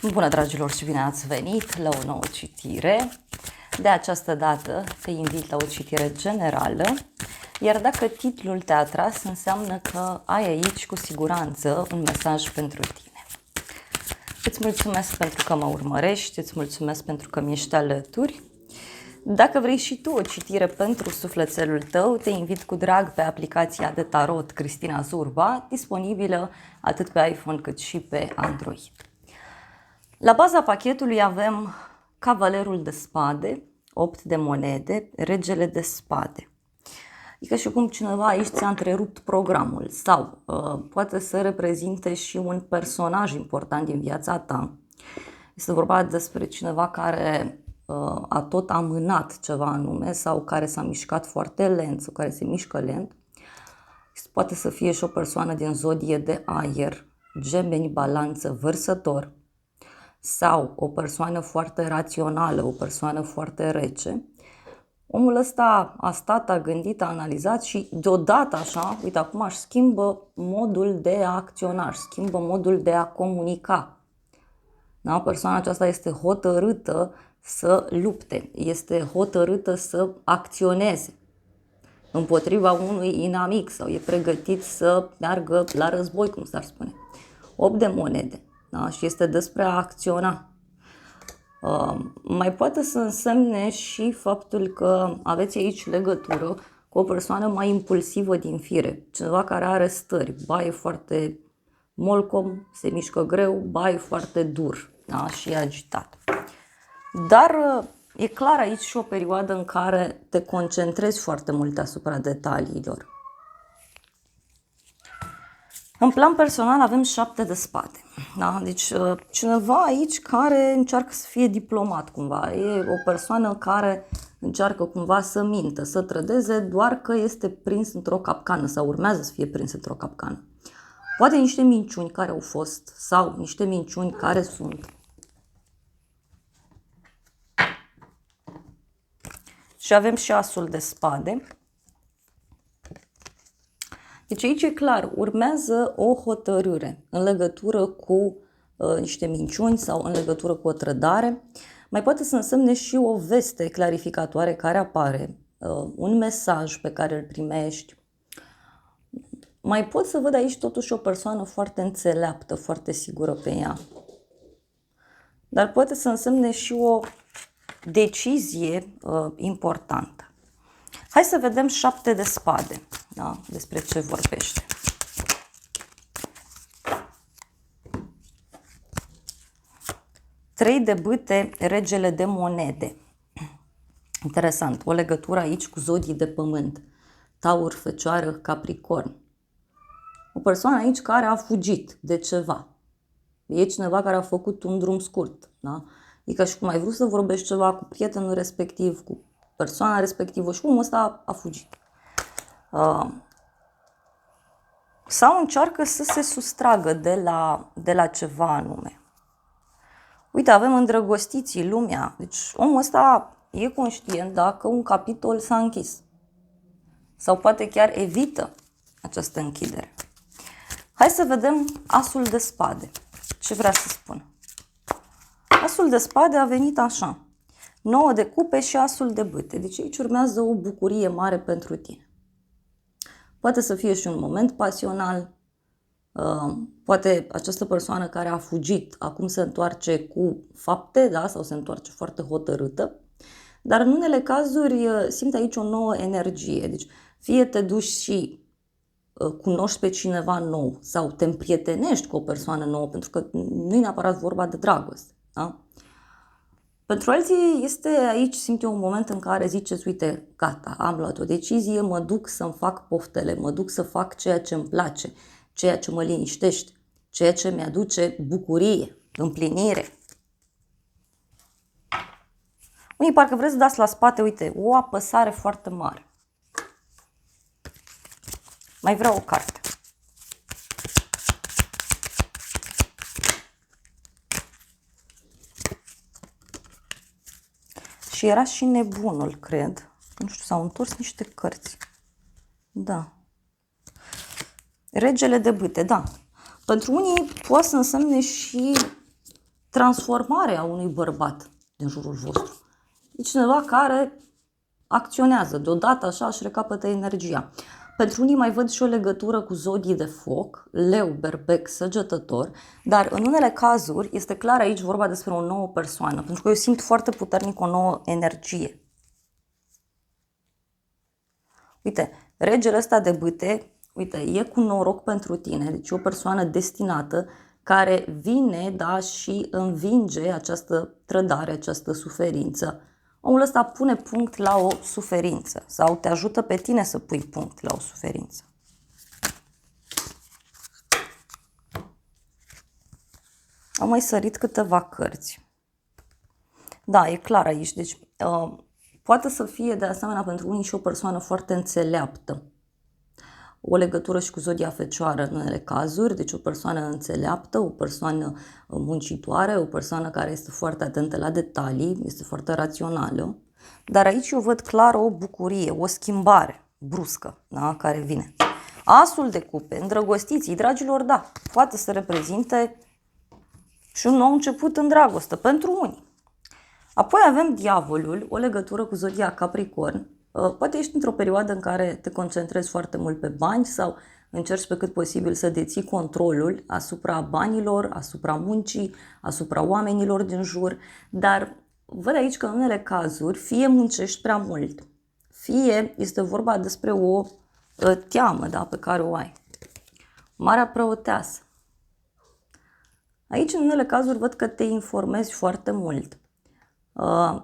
Bună, dragilor, și bine ați venit la o nouă citire. De această dată te invit la o citire generală, iar dacă titlul te-a atras, înseamnă că ai aici cu siguranță un mesaj pentru tine. Îți mulțumesc pentru că mă urmărești, îți mulțumesc pentru că mi-ești alături. Dacă vrei și tu o citire pentru sufletelul tău, te invit cu drag pe aplicația de tarot Cristina Zurba, disponibilă atât pe iPhone cât și pe Android. La baza pachetului avem Cavalerul de spade, 8 de monede, Regele de spade. Adică și cum cineva aici ți-a întrerupt programul sau poate să reprezinte și un personaj important din viața ta. Este vorba despre cineva care a tot amânat ceva anume sau care s-a mișcat foarte lent sau care se mișcă lent. Poate să fie și o persoană din zodie de aer, Gemeni, Balanță, Vărsător, sau o persoană foarte rațională, o persoană foarte rece. Omul ăsta a stat, a gândit, a analizat și deodată așa, uite, acum își schimbă modul de a acționa, își schimbă modul de a comunica. Da? Persoana aceasta este hotărâtă să lupte, este hotărâtă să acționeze împotriva unui inamic sau e pregătit să meargă la război, cum s-ar spune. 8 de monede. Da? Și este despre a acționa. Mai poate să însemne și faptul că aveți aici legătură cu o persoană mai impulsivă din fire, cineva care are stări, ba e foarte molcom, se mișcă greu, ba e foarte dur, da? Și e agitat. Dar e clar aici și o perioadă în care te concentrezi foarte mult asupra detaliilor. În plan personal avem 7 de spade. Da? Deci cineva aici care încearcă să fie diplomat cumva. E o persoană care încearcă cumva să mintă, să trădeze, doar că este prins într-o capcană sau urmează să fie prins într-o capcană. Poate niște minciuni care au fost sau niște minciuni care sunt. Și avem și asul de spade. Deci aici e clar, urmează o hotărâre în legătură cu niște minciuni sau în legătură cu o trădare. Mai poate să însemne și o veste clarificatoare care apare, un mesaj pe care îl primești. Mai pot să văd aici totuși o persoană foarte înțeleaptă, foarte sigură pe ea. Dar poate să însemne și o decizie importantă. Hai să vedem 7 de spade. Da? Despre ce vorbește. Trei de bâte, Regele de monede. Interesant, o legătură aici cu zodii de pământ. Taur, Fecioară, Capricorn. O persoană aici care a fugit de ceva. E cineva care a făcut un drum scurt. Da? E ca și cum ai vrut să vorbești ceva cu prietenul respectiv, cu persoana respectivă și omul ăsta a fugit. Sau încearcă să se sustragă de la ceva anume. Uite, avem îndrăgostiții, lumea. Deci omul ăsta e conștient dacă un capitol s-a închis. Sau poate chiar evită această închidere. Hai să vedem asul de spade. Ce vrea să spună? Asul de spade a venit așa. 9 de cupe și asul de bâte. Deci aici urmează o bucurie mare pentru tine. Poate să fie și un moment pasional, poate această persoană care a fugit acum se întoarce cu fapte, da? Sau se întoarce foarte hotărâtă, dar în unele cazuri simte aici o nouă energie. Deci fie te duci și cunoști pe cineva nou sau te împrietenești cu o persoană nouă, pentru că nu e neapărat vorba de dragoste. Da? Pentru alții este aici, simt eu, un moment în care ziceți, uite, gata, am luat o decizie, mă duc să-mi fac poftele, mă duc să fac ceea ce îmi place, ceea ce mă liniștește, ceea ce mi-aduce bucurie, împlinire. Unii parcă vreți să dați la spate, uite, o apăsare foarte mare. Mai vreau o carte. Și era și nebunul, cred. Nu știu, s-au întors niște cărți. Da. Regele de bâte, da. Pentru unii poate să însemne și transformare a unui bărbat din jurul vostru. E cineva care acționează, deodată așa își recapătă energia. Pentru unii mai văd și o legătură cu zodii de foc, leu, berbec, săgetător, dar în unele cazuri este clar aici vorba despre o nouă persoană, pentru că eu simt foarte puternic o nouă energie. Uite, regele ăsta de bâte, uite, e cu noroc pentru tine, deci e o persoană destinată care vine, da, și învinge această trădare, această suferință. Omul ăsta pune punct la o suferință sau te ajută pe tine să pui punct la o suferință. Am mai sărit câteva cărți. Da, e clar aici. Deci, poate să fie de asemenea pentru unii și o persoană foarte înțeleaptă. O legătură și cu zodia fecioară în unele cazuri, deci o persoană înțeleaptă, o persoană muncitoare, o persoană care este foarte atentă la detalii, este foarte rațională. Dar aici eu văd clar o bucurie, o schimbare bruscă, da, care vine. Asul de cupe, îndrăgostiții, dragilor, da, poate să reprezinte și un nou început în dragoste, pentru unii. Apoi avem diavolul, o legătură cu zodia Capricorn. Poate ești într-o perioadă în care te concentrezi foarte mult pe bani sau încerci pe cât posibil să deții controlul asupra banilor, asupra muncii, asupra oamenilor din jur, dar văd aici că în unele cazuri fie muncești prea mult, fie este vorba despre o teamă, da, pe care o ai. Marea Preoteasă. Aici în unele cazuri văd că te informezi foarte mult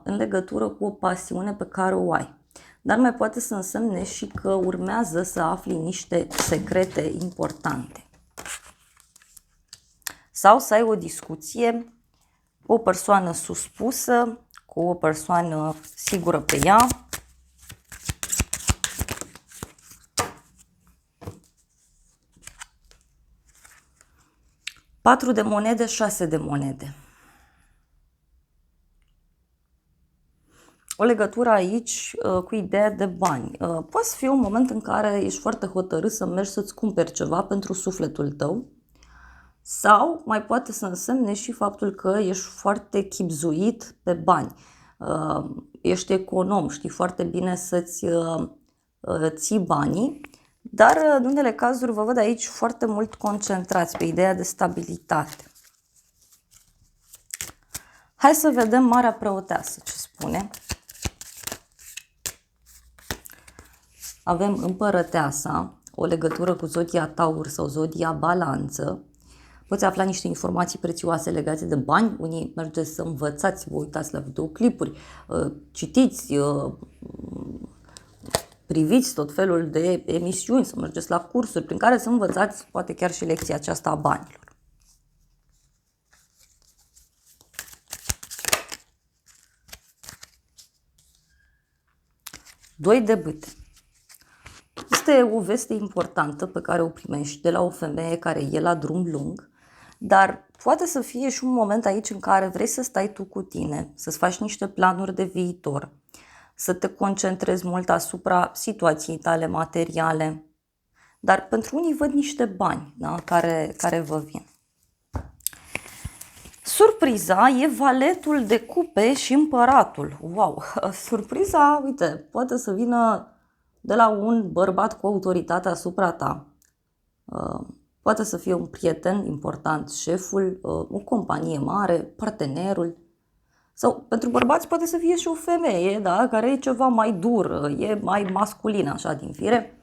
în legătură cu o pasiune pe care o ai. Dar mai poate să însemne și că urmează să afli niște secrete importante. Sau să ai o discuție cu o persoană suspusă, cu o persoană sigură pe ea. Patru de monede, 6 de monede. O legătură aici cu ideea de bani. Poate să fie un moment în care ești foarte hotărât să mergi să-ți cumperi ceva pentru sufletul tău sau mai poate să însemne și faptul că ești foarte chibzuit pe bani. Ești econom, știi foarte bine să-ți ții banii, dar în unele cazuri vă văd aici foarte mult concentrați pe ideea de stabilitate. Hai să vedem Marea Preoteasă ce spune. Avem Împărăteasa, o legătură cu zodia Taur sau zodia Balanță. Poți afla niște informații prețioase legate de bani. Unii mergeți să învățați, vă uitați la videoclipuri, citiți, priviți tot felul de emisiuni, să mergeți la cursuri prin care să învățați poate chiar și lecția aceasta a banilor. Doi de bâte. Este o veste importantă pe care o primești de la o femeie care e la drum lung, dar poate să fie și un moment aici în care vrei să stai tu cu tine, să-ți faci niște planuri de viitor, să te concentrezi mult asupra situației tale materiale, dar pentru unii văd niște bani, da, care vă vin. Surpriza e Valetul de cupe și Împăratul. Wow! Surpriza, uite, poate să vină de la un bărbat cu autoritate asupra ta. Poate să fie un prieten important, șeful, o companie mare, partenerul. Sau pentru bărbați poate să fie și o femeie, da, care e ceva mai dur, e mai masculină așa din fire.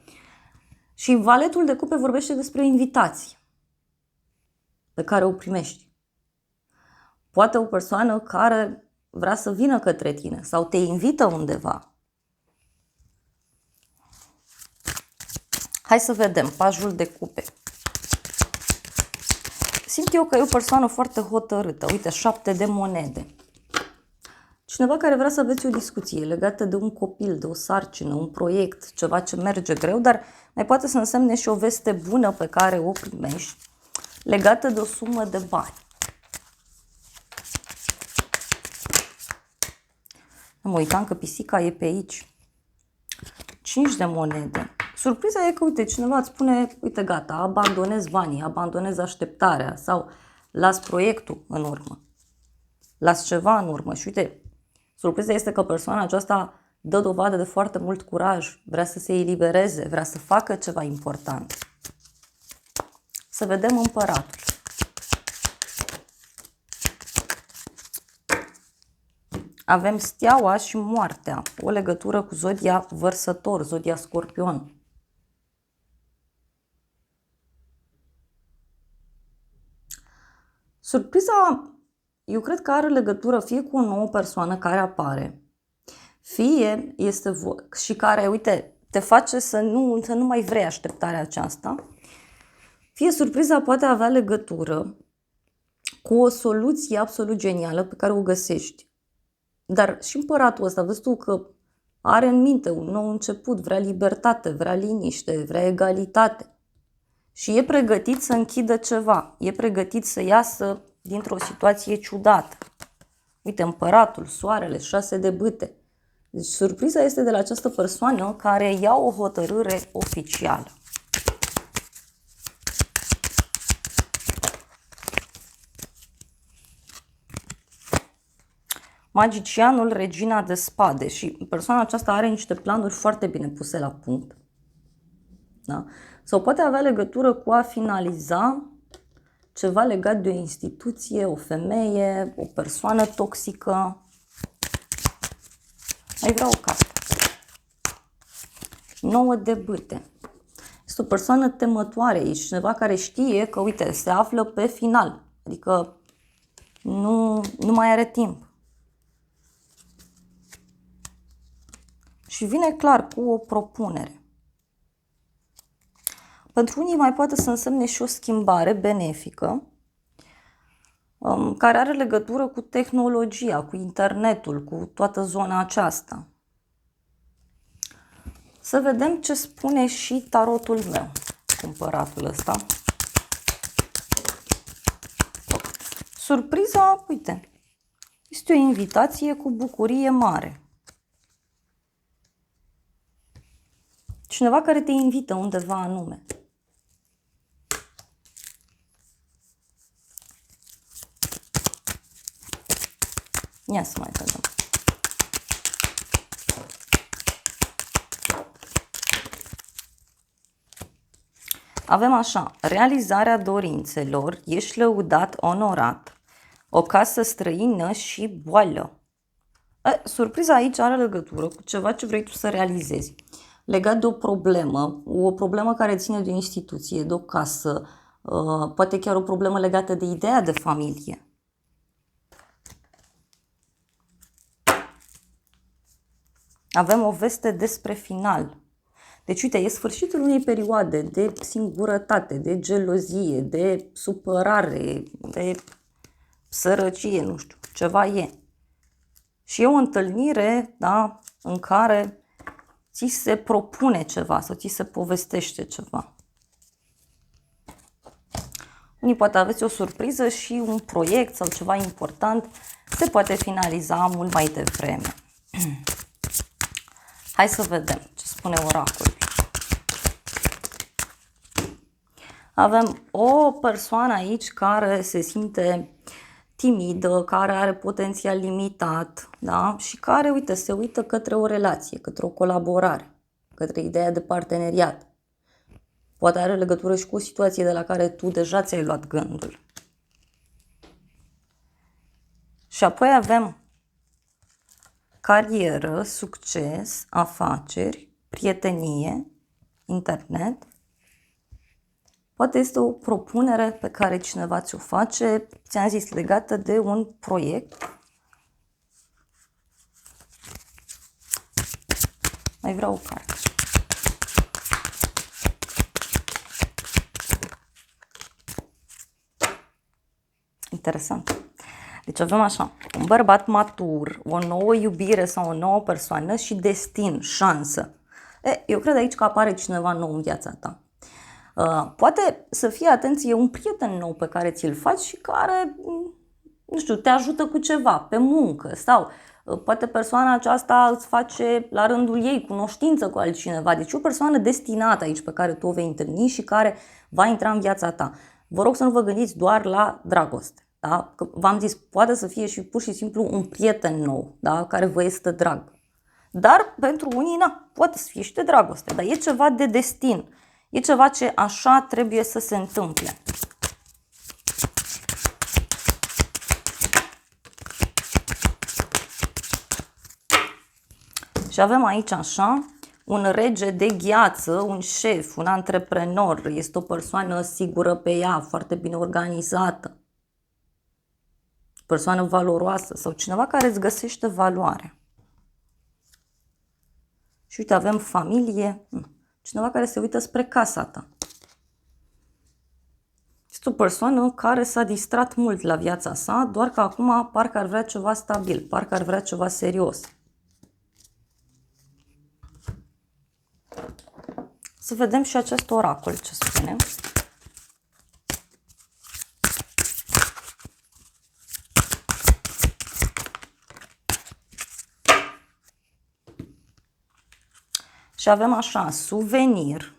Și Valetul de cupe vorbește despre o invitație pe care o primești. Poate o persoană care vrea să vină către tine sau te invită undeva. Hai să vedem, Pajul de cupe. Simt eu că e o persoană foarte hotărâtă. Uite, 7 de monede. Cineva care vrea să aveți o discuție legată de un copil, de o sarcină, un proiect, ceva ce merge greu, dar mai poate să însemne și o veste bună pe care o primești legată de o sumă de bani. Mă uitam că pisica e pe aici. 5 de monede. Surpriza e că, uite, cineva îți spune, uite, gata, abandonez banii, abandonez așteptarea sau las proiectul în urmă. las ceva în urmă. Și uite, surpriza este că persoana aceasta dă dovadă de foarte mult curaj, vrea să se elibereze, vrea să facă ceva important. Să vedem Împăratul. Avem Steaua și Moartea, o legătură cu zodia Vărsător, zodia Scorpion. Surpriza, eu cred că are legătură fie cu o nouă persoană care apare, fie este și care, uite, te face să nu mai vrei așteptarea aceasta, fie surpriza poate avea legătură cu o soluție absolut genială pe care o găsești. Dar și Împăratul ăsta, vezi tu că are în minte un nou început, vrea libertate, vrea liniște, vrea egalitate. Și e pregătit să închidă ceva, e pregătit să iasă dintr-o situație ciudată. Uite, Împăratul, Soarele, 6 de bâte. Deci surpriza este de la această persoană care ia o hotărâre oficială. Magicianul, Regina de Spade, și persoana aceasta are niște planuri foarte bine puse la punct. Da? Sau poate avea legătură cu a finaliza ceva legat de o instituție, o femeie, o persoană toxică. Mai vreau o carte. 9 de bâte. Este o persoană temătoare aici, cineva care știe că, uite, se află pe final. Adică nu mai are timp. Și vine clar cu o propunere. Pentru unii mai poate să însemne și o schimbare benefică, care are legătură cu tehnologia, cu internetul, cu toată zona aceasta. Să vedem ce spune și tarotul meu cu Împăratul ăsta. Surpriza, uite, este o invitație cu bucurie mare. Cineva care te invită undeva anume. Ia să mai vedem. Avem așa, realizarea dorințelor, ești lăudat, onorat, o casă străină și boală. Surpriza aici are legătură cu ceva ce vrei tu să realizezi. Legat de o problemă care ține de o instituție, de o casă, poate chiar o problemă legată de ideea de familie. Avem o veste despre final. Deci, uite, e sfârșitul unei perioade de singurătate, de gelozie, de supărare, de sărăcie, nu știu, ceva e. Și e o întâlnire, da, în care ți se propune ceva sau ți se povestește ceva. Unii poate aveți o surpriză și un proiect sau ceva important se poate finaliza mult mai devreme. Hai să vedem ce spune oracolul. Avem o persoană aici care se simte timidă, care are potențial limitat, da? Și care, uite, se uită către o relație, către o colaborare, către ideea de parteneriat. Poate are legătură și cu o situație de la care tu deja ți-ai luat gândul. Și apoi avem carieră, succes, afaceri, prietenie, internet. Poate este o propunere pe care cineva ți-o face, ți-am zis, legată de un proiect. Mai vreau o carte. Interesant. Deci avem așa, un bărbat matur, o nouă iubire sau o nouă persoană și destin, șansă. Eu cred aici că apare cineva nou în viața ta. Poate să fie, atenție, un prieten nou pe care ți-l faci și care, nu știu, te ajută cu ceva, pe muncă sau poate persoana aceasta îți face la rândul ei cunoștință cu altcineva. Deci o persoană destinată aici pe care tu o vei întâlni și care va intra în viața ta. Vă rog să nu vă gândiți doar la dragoste. Da? V-am zis, poate să fie și pur și simplu un prieten nou, da? Care vă este drag. Dar pentru unii, poate să fie și de dragoste, dar e ceva de destin. E ceva ce așa trebuie să se întâmple. Și avem aici așa un rege de gheață, un șef, un antreprenor. Este o persoană sigură pe ea, foarte bine organizată. Persoană valoroasă sau cineva care îți găsește valoare. Și uite, avem familie, cineva care se uită spre casa ta. Este o persoană care s-a distrat mult la viața sa, doar că acum parcă ar vrea ceva stabil, parcă ar vrea ceva serios. Să vedem și acest oracol ce spune. Și avem așa, suvenir.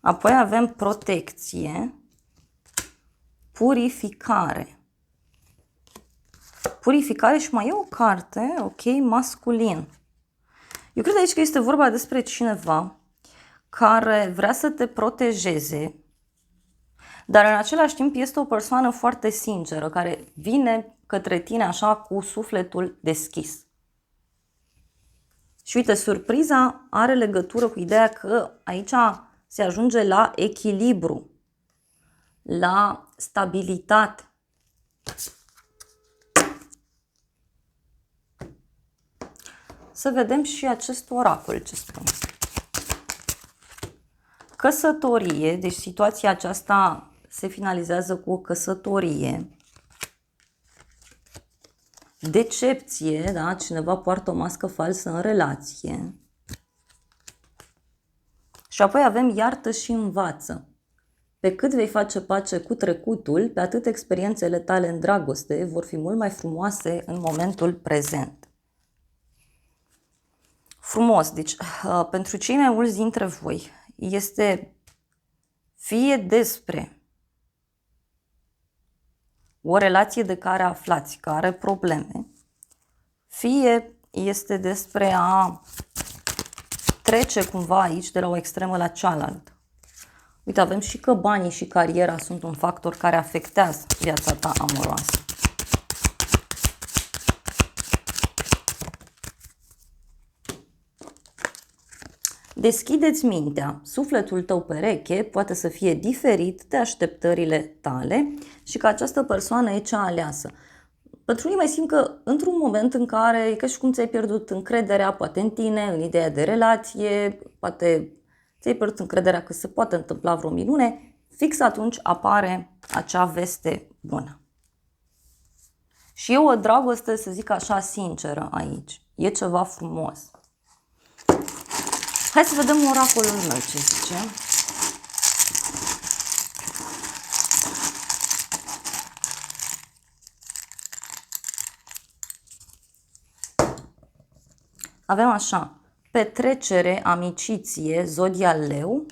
Apoi avem protecție, purificare. Purificare și mai e o carte, ok, masculin. Eu cred aici că este vorba despre cineva care vrea să te protejeze, dar în același timp este o persoană foarte sinceră, care vine către tine așa cu sufletul deschis. Și uite, surpriza are legătură cu ideea că aici se ajunge la echilibru, la stabilitate. Să vedem și acest oracol ce spune. Căsătorie, deci situația aceasta se finalizează cu o căsătorie. Decepție, da? Cineva poartă o mască falsă în relație. Și apoi avem iartă și învață. Pe cât vei face pace cu trecutul, pe atât experiențele tale în dragoste vor fi mult mai frumoase în momentul prezent. Frumos, deci pentru cei mai mulți dintre voi este fie despre o relație de care aflați că are probleme, fie este despre a trece cumva aici de la o extremă la cealaltă. Uite, avem și că banii și cariera sunt un factor care afectează viața ta amoroasă. Deschide-ți mintea, sufletul tău pereche poate să fie diferit de așteptările tale și că această persoană e cea aleasă. Pentru unii mai simt că într-un moment în care e ca și cum ți-ai pierdut încrederea, poate în tine, în ideea de relație, poate ți-ai pierdut încrederea că se poate întâmpla vreo minune, fix atunci apare acea veste bună. Și e o dragoste, să zic așa, sinceră aici. E ceva frumos. Hai să vedem oracolul meu ce zice. Avem așa, petrecere, amiciție, zodia leu.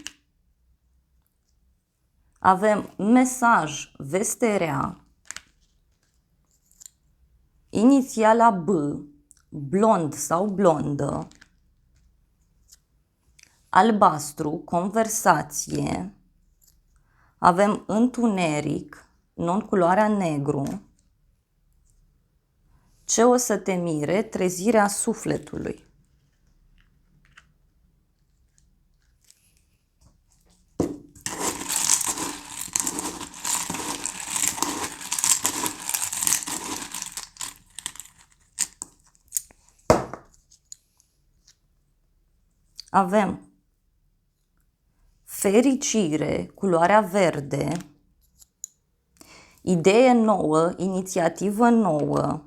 Avem mesaj, veste rea. Inițiala B, blond sau blondă. Albastru, conversație. Avem întuneric, non-culoarea negru. Ce o să te mire? Trezirea sufletului. Avem fericire, culoarea verde, idee nouă, inițiativă nouă,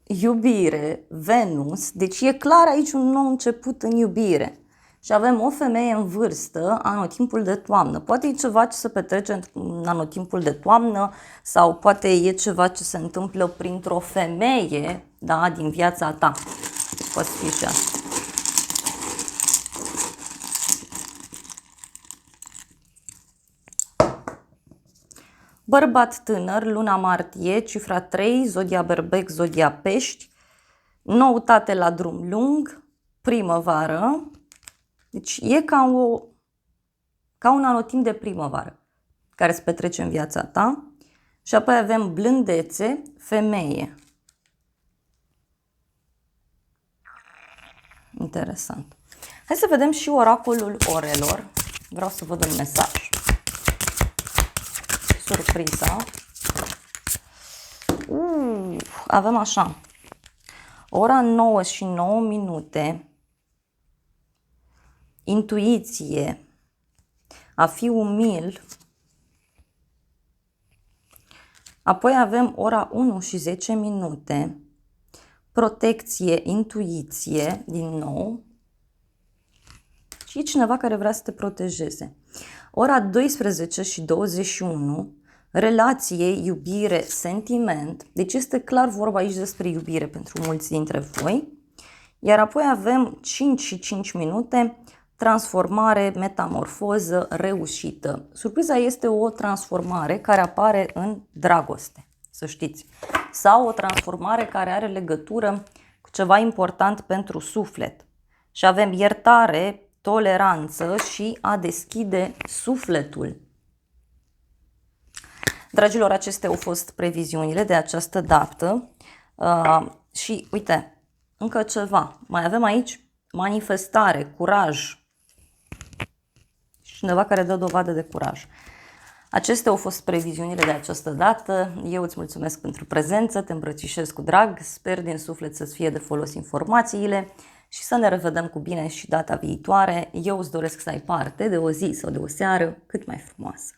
iubire, Venus, deci e clar aici un nou început în iubire. Și avem o femeie în vârstă, anotimpul de toamnă. Poate e ceva ce se petrece în anotimpul de toamnă sau poate e ceva ce se întâmplă printr-o femeie, da, din viața ta. Poate fi și asta. Bărbat tânăr, luna martie, cifra 3, zodia Berbec, zodia Pești, noutate la drum lung, primăvară, deci e ca un anotimp de primăvară care se petrece în viața ta. Și apoi avem blândețe, femeie. Interesant. Hai să vedem și oracolul orelor. Vreau să văd un mesaj. Surpriza. Avem așa. Ora 9 și 9 minute. Intuiție. A fi umil. Apoi avem ora 1 și 10 minute. Protecție, intuiție, din nou. Și cineva care vrea să te protejeze. Ora 12 și 21, relație, iubire, sentiment. Deci este clar vorba aici despre iubire pentru mulți dintre voi. Iar apoi avem 5 și 5 minute, transformare, metamorfoză, reușită. Surpriza este o transformare care apare în dragoste, să știți. Sau o transformare care are legătură cu ceva important pentru suflet. Și avem iertare, toleranță și a deschide sufletul. Dragilor, acestea au fost previziunile de această dată. Și uite, încă ceva. Mai avem aici manifestare, curaj. Cineva care dă dovadă de curaj. Acestea au fost previziunile de această dată. Eu îți mulțumesc pentru prezență, te îmbrățișez cu drag, sper din suflet să-ți fie de folos informațiile și să ne revedem cu bine și data viitoare. Eu îți doresc să ai parte de o zi sau de o seară cât mai frumoasă.